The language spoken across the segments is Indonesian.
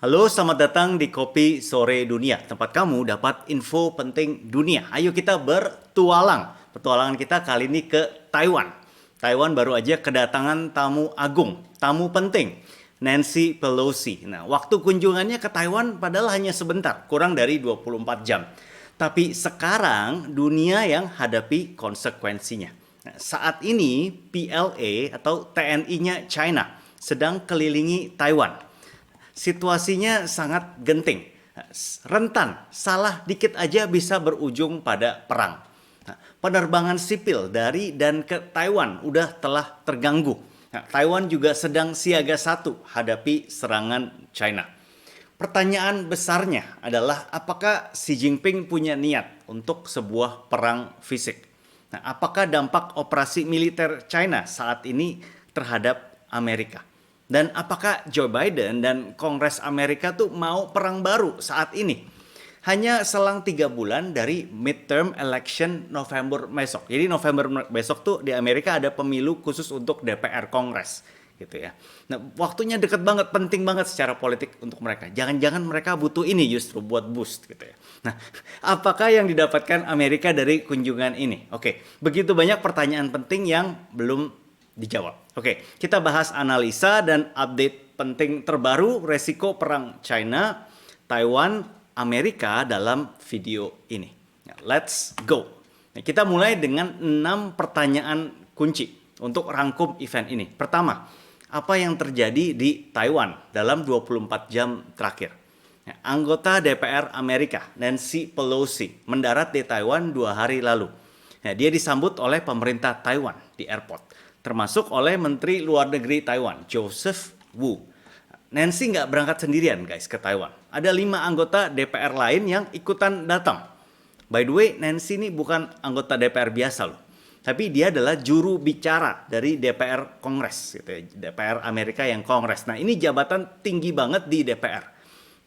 Halo, selamat datang di Kopi Sore Dunia, tempat kamu dapat info penting dunia. Ayo kita bertualang. Petualangan kita kali ini ke Taiwan. Taiwan baru aja kedatangan tamu agung, tamu penting, Nancy Pelosi. Nah, waktu kunjungannya ke Taiwan padahal hanya sebentar, kurang dari 24 jam. Tapi sekarang dunia yang hadapi konsekuensinya. Nah, saat ini PLA atau TNI-nya China sedang kelilingi Taiwan. Situasinya sangat genting, rentan, salah dikit aja bisa berujung pada perang. Nah, penerbangan sipil dari dan ke Taiwan telah terganggu. Nah, Taiwan juga sedang siaga satu hadapi serangan China. Pertanyaan besarnya adalah apakah Xi Jinping punya niat untuk sebuah perang fisik? Nah, apakah dampak operasi militer China saat ini terhadap Amerika? Dan apakah Joe Biden dan Kongres Amerika tuh mau perang baru saat ini? Hanya selang 3 bulan dari midterm election November besok. Jadi November besok tuh di Amerika ada pemilu khusus untuk DPR Kongres gitu ya. Nah, waktunya deket banget, penting banget secara politik untuk mereka. Jangan-jangan mereka butuh ini justru buat boost gitu ya. Nah, apakah yang didapatkan Amerika dari kunjungan ini? Oke, begitu banyak pertanyaan penting yang belum dijawab. Oke, kita bahas analisa dan update penting terbaru resiko perang China, Taiwan, Amerika dalam video ini. Nah, let's go. Nah, kita mulai dengan 6 pertanyaan kunci untuk rangkum event ini. Pertama, apa yang terjadi di Taiwan dalam 24 jam terakhir? Nah, anggota DPR Amerika, Nancy Pelosi, mendarat di Taiwan 2 hari lalu. Nah, dia disambut oleh pemerintah Taiwan di airport, termasuk oleh Menteri Luar Negeri Taiwan, Joseph Wu. Nancy nggak berangkat sendirian guys ke Taiwan. Ada 5 anggota DPR lain yang ikutan datang. By the way, Nancy ini bukan anggota DPR biasa loh. Tapi dia adalah juru bicara dari DPR Kongres, gitu ya. DPR Amerika yang Kongres. Nah, ini jabatan tinggi banget di DPR.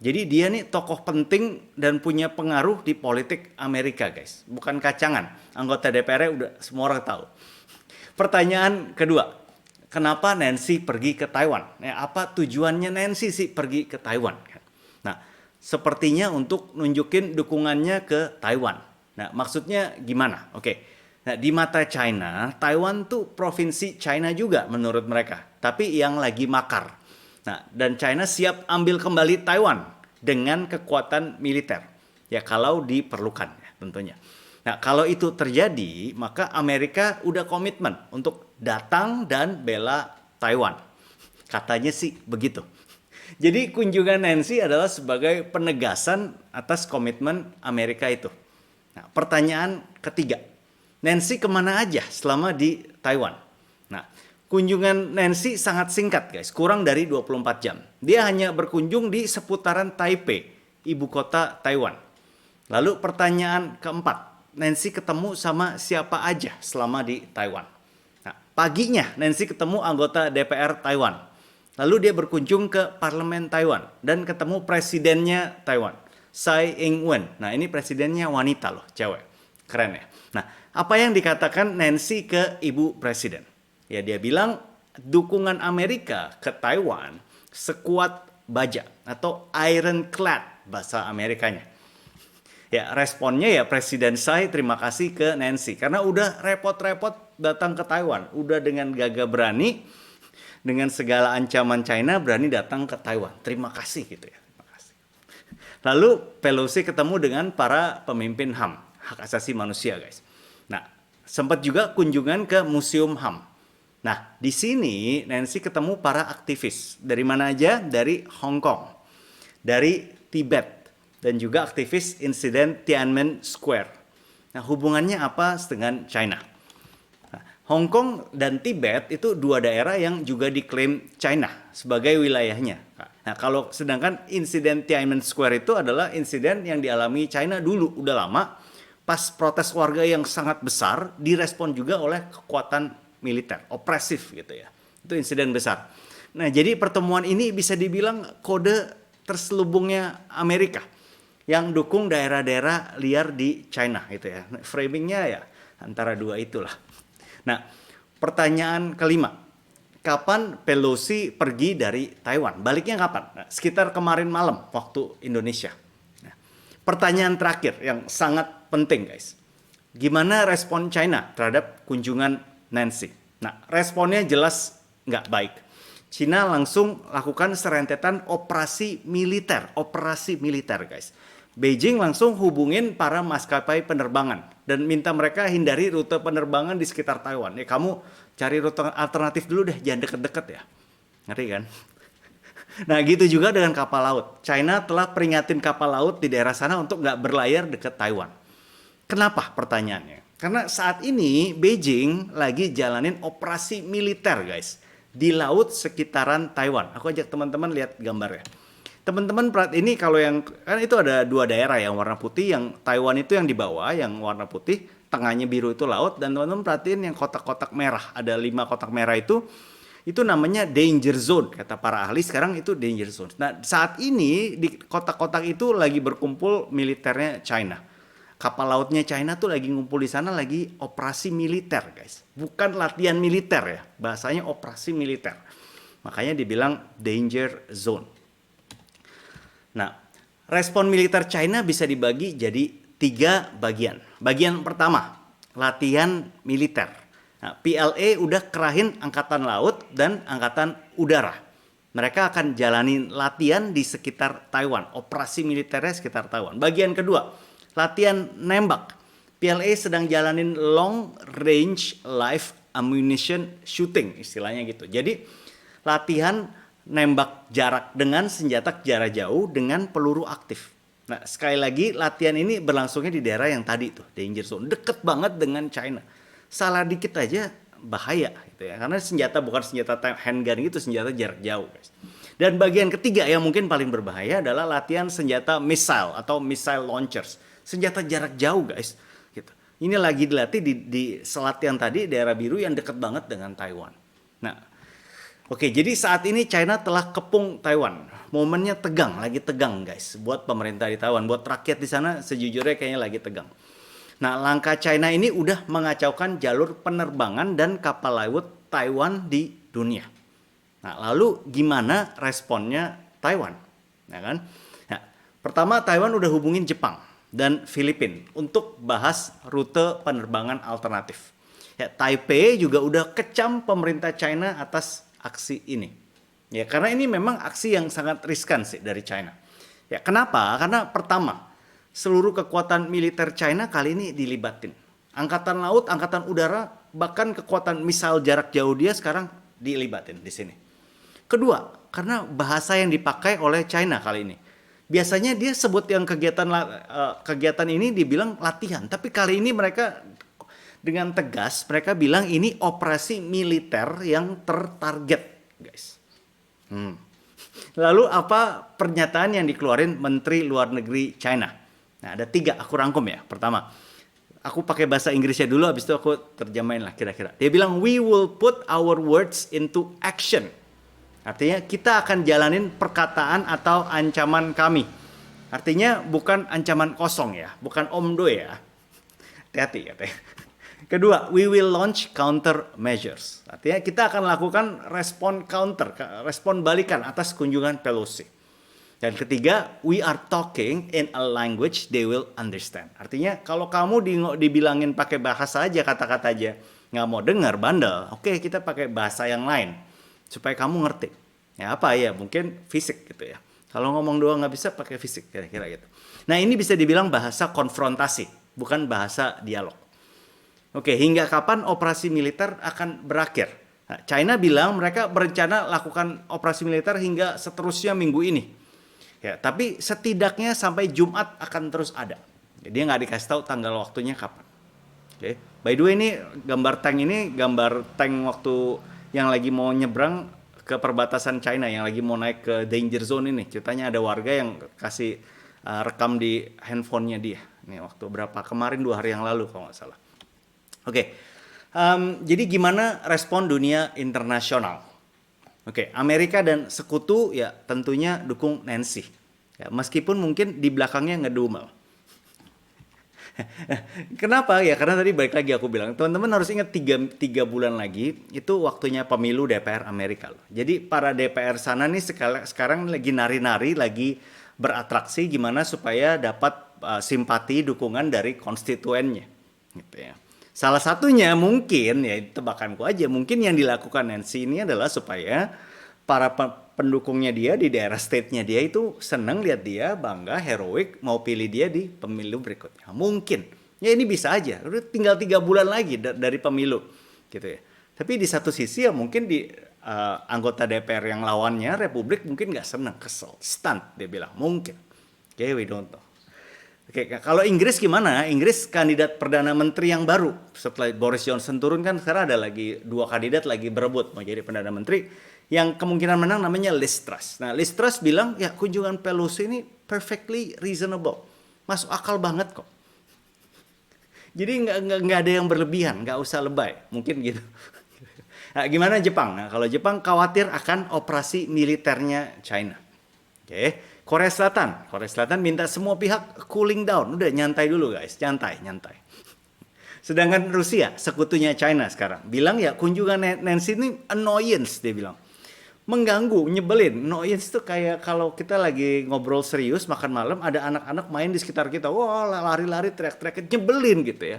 Jadi dia nih tokoh penting dan punya pengaruh di politik Amerika guys. Bukan kacangan. Anggota DPR-nya udah semua orang tahu. Pertanyaan kedua, kenapa Nancy pergi ke Taiwan? Apa tujuannya Nancy sih pergi ke Taiwan? Nah, sepertinya untuk nunjukin dukungannya ke Taiwan. Nah, maksudnya gimana? Oke. Nah, di mata China, Taiwan tuh provinsi China juga menurut mereka, tapi yang lagi makar. Nah, dan China siap ambil kembali Taiwan dengan kekuatan militer. Ya, kalau diperlukan ya, tentunya. Nah, kalau itu terjadi, maka Amerika udah komitmen untuk datang dan bela Taiwan. Katanya sih begitu. Jadi kunjungan Nancy adalah sebagai penegasan atas komitmen Amerika itu. Nah, pertanyaan ketiga, Nancy kemana aja selama di Taiwan? Nah, kunjungan Nancy sangat singkat guys, kurang dari 24 jam. Dia hanya berkunjung di seputaran Taipei, ibu kota Taiwan. Lalu pertanyaan keempat, Nancy ketemu sama siapa aja selama di Taiwan? Nah, paginya Nancy ketemu anggota DPR Taiwan. Lalu dia berkunjung ke parlemen Taiwan dan ketemu presidennya Taiwan, Tsai Ing-wen. Nah, ini presidennya wanita loh, cewek. Keren ya. Nah, apa yang dikatakan Nancy ke ibu presiden? Ya, dia bilang dukungan Amerika ke Taiwan sekuat baja atau ironclad bahasa Amerikanya. Ya, responnya ya Presiden Tsai terima kasih ke Nancy karena udah repot-repot datang ke Taiwan, udah dengan gagah berani dengan segala ancaman China berani datang ke Taiwan. Terima kasih gitu ya. Terima kasih. Lalu Pelosi ketemu dengan para pemimpin HAM, hak asasi manusia, guys. Nah, sempat juga kunjungan ke Museum HAM. Nah, di sini Nancy ketemu para aktivis. Dari mana aja? Dari Hong Kong, dari Tibet, dan juga aktivis insiden Tiananmen Square. Nah, hubungannya apa dengan China? Nah, Hong Kong dan Tibet itu 2 daerah yang juga diklaim China sebagai wilayahnya. Nah, kalau sedangkan insiden Tiananmen Square itu adalah insiden yang dialami China dulu, udah lama, pas protes warga yang sangat besar, direspon juga oleh kekuatan militer, opresif gitu ya. Itu insiden besar. Nah, jadi pertemuan ini bisa dibilang kode terselubungnya Amerika yang dukung daerah-daerah liar di China gitu ya. Framingnya ya antara dua itulah. Nah, pertanyaan kelima, kapan Pelosi pergi dari Taiwan? Baliknya kapan? Nah, sekitar kemarin malam waktu Indonesia. Nah, pertanyaan terakhir yang sangat penting guys. Gimana respon China terhadap kunjungan Nancy? Nah, responnya jelas nggak baik. China langsung lakukan serentetan operasi militer guys. Beijing langsung hubungin para maskapai penerbangan dan minta mereka hindari rute penerbangan di sekitar Taiwan. Ya kamu cari rute alternatif dulu deh, jangan deket-deket ya. Ngerti kan? Nah gitu juga dengan kapal laut. China telah peringatin kapal laut di daerah sana untuk nggak berlayar dekat Taiwan. Kenapa pertanyaannya? Karena saat ini Beijing lagi jalanin operasi militer guys di laut sekitaran Taiwan. Aku ajak teman-teman lihat gambarnya. Teman-teman perhatiin ini kalau yang kan itu ada dua daerah yang warna putih, yang Taiwan itu yang di bawah yang warna putih, tengahnya biru itu laut, dan teman-teman perhatiin yang kotak-kotak merah, ada 5 kotak merah itu namanya danger zone kata para ahli. Sekarang itu danger zone. Nah saat ini di kotak-kotak itu lagi berkumpul militernya China. Kapal lautnya China tuh lagi ngumpul di sana, lagi operasi militer guys, bukan latihan militer ya, bahasanya operasi militer. Makanya dibilang danger zone. Nah, respon militer China bisa dibagi jadi 3 bagian. Bagian pertama, latihan militer. Nah, PLA udah kerahin angkatan laut dan angkatan udara. Mereka akan jalanin latihan di sekitar Taiwan, operasi militernya sekitar Taiwan. Bagian kedua, latihan nembak. PLA sedang jalanin long range live ammunition shooting, istilahnya gitu. Jadi, latihan nembak jarak dengan senjata jarak jauh dengan peluru aktif. Nah, sekali lagi latihan ini berlangsungnya di daerah yang tadi tuh, danger zone, deket banget dengan China. Salah dikit aja bahaya gitu ya. Karena senjata bukan senjata handgun gitu, senjata jarak jauh, guys. Dan bagian ketiga yang mungkin paling berbahaya adalah latihan senjata missile atau missile launchers, senjata jarak jauh, guys. Gitu. Ini lagi dilatih di selat yang tadi, daerah biru yang deket banget dengan Taiwan. Nah, oke, jadi saat ini China telah kepung Taiwan. Momennya tegang, lagi tegang guys. Buat pemerintah di Taiwan, buat rakyat di sana sejujurnya kayaknya lagi tegang. Nah, langkah China ini udah mengacaukan jalur penerbangan dan kapal laut Taiwan di dunia. Nah, lalu gimana responnya Taiwan? Nah, kan? Nah, pertama Taiwan udah hubungin Jepang dan Filipina untuk bahas rute penerbangan alternatif. Ya, Taipei juga udah kecam pemerintah China atas aksi ini. Ya, karena ini memang aksi yang sangat riskan sih dari China. Ya, kenapa? Karena pertama, seluruh kekuatan militer China kali ini dilibatin. Angkatan laut, angkatan udara, bahkan kekuatan misal jarak jauh dia sekarang dilibatin di sini. Kedua, karena bahasa yang dipakai oleh China kali ini. Biasanya dia sebut yang kegiatan ini dibilang latihan, tapi kali ini mereka dengan tegas mereka bilang ini operasi militer yang tertarget, guys. Lalu apa pernyataan yang dikeluarin Menteri Luar Negeri China? Nah, ada 3, aku rangkum ya. Pertama, aku pakai bahasa Inggrisnya dulu, habis itu aku terjemahin lah kira-kira. Dia bilang, we will put our words into action. Artinya kita akan jalanin perkataan atau ancaman kami. Artinya bukan ancaman kosong ya, bukan omdo ya. Hati-hati katanya. Kedua, we will launch counter measures. Artinya kita akan lakukan respon counter, respon balikan atas kunjungan Pelosi. Dan ketiga, we are talking in a language they will understand. Artinya kalau kamu dibilangin pakai bahasa aja, kata-kata aja, nggak mau dengar, bandel. Oke, kita pakai bahasa yang lain supaya kamu ngerti. Ya apa ya, mungkin fisik gitu ya. Kalau ngomong doang nggak bisa, pakai fisik kira-kira gitu. Nah ini bisa dibilang bahasa konfrontasi, bukan bahasa dialog. Oke, hingga kapan operasi militer akan berakhir? Nah, China bilang mereka berencana lakukan operasi militer hingga seterusnya minggu ini. Ya, tapi setidaknya sampai Jumat akan terus ada. Jadi nggak dikasih tahu tanggal waktunya kapan. Oke. By the way, ini gambar tank waktu yang lagi mau nyebrang ke perbatasan China, yang lagi mau naik ke danger zone ini. Ceritanya ada warga yang kasih rekam di handphonenya dia. Ini waktu berapa? Kemarin 2 hari yang lalu kalau nggak salah. Oke, jadi gimana respon dunia internasional? Oke, Amerika dan sekutu ya tentunya dukung Nancy. Ya, meskipun mungkin di belakangnya ngedumel. Kenapa? Ya karena tadi balik lagi aku bilang, teman-teman harus ingat tiga bulan lagi itu waktunya pemilu DPR Amerika loh. Jadi para DPR sana nih sekarang lagi nari-nari, lagi beratraksi gimana supaya dapat simpati dukungan dari konstituennya, gitu ya. Salah satunya mungkin ya tebakanku aja, mungkin yang dilakukan Nancy ini adalah supaya para pendukungnya dia di daerah state-nya dia itu seneng lihat dia bangga heroik mau pilih dia di pemilu berikutnya mungkin ya ini bisa aja udah tinggal 3 bulan lagi dari pemilu gitu ya tapi di satu sisi ya mungkin di anggota DPR yang lawannya Republik mungkin nggak seneng kesel stunt dia bilang mungkin we don't know. Oke, kalau Inggris gimana? Inggris kandidat Perdana Menteri yang baru. Setelah Boris Johnson turun kan sekarang ada lagi 2 kandidat lagi berebut mau jadi Perdana Menteri. Yang kemungkinan menang namanya Liz Truss. Nah, Liz Truss bilang, ya kunjungan Pelosi ini perfectly reasonable. Masuk akal banget kok. Jadi nggak ada yang berlebihan, nggak usah lebay. Mungkin gitu. Nah, gimana Jepang? Nah, kalau Jepang khawatir akan operasi militernya China. Oke. Korea Selatan minta semua pihak cooling down, udah nyantai dulu guys, nyantai. Sedangkan Rusia, sekutunya China sekarang, bilang ya kunjungan Nancy ini annoyance dia bilang, mengganggu, nyebelin. Annoyance itu kayak kalau kita lagi ngobrol serius makan malam, ada anak-anak main di sekitar kita, wah lari-lari, teriak-teriak, nyebelin gitu ya.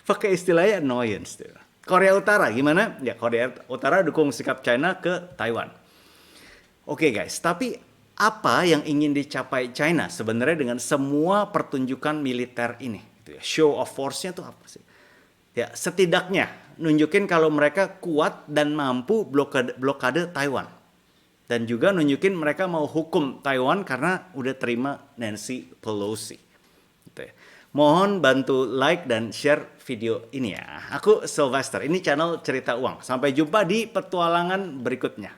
Pakai istilahnya annoyance. Dia. Korea Utara gimana? Ya Korea Utara dukung sikap China ke Taiwan. Oke guys, tapi apa yang ingin dicapai China sebenarnya dengan semua pertunjukan militer ini? Show of force-nya itu apa sih? Ya, setidaknya nunjukin kalau mereka kuat dan mampu blokade Taiwan. Dan juga nunjukin mereka mau hukum Taiwan karena udah terima Nancy Pelosi. Gitu ya. Mohon bantu like dan share video ini ya. Aku Sylvester, ini channel Cerita Uang. Sampai jumpa di petualangan berikutnya.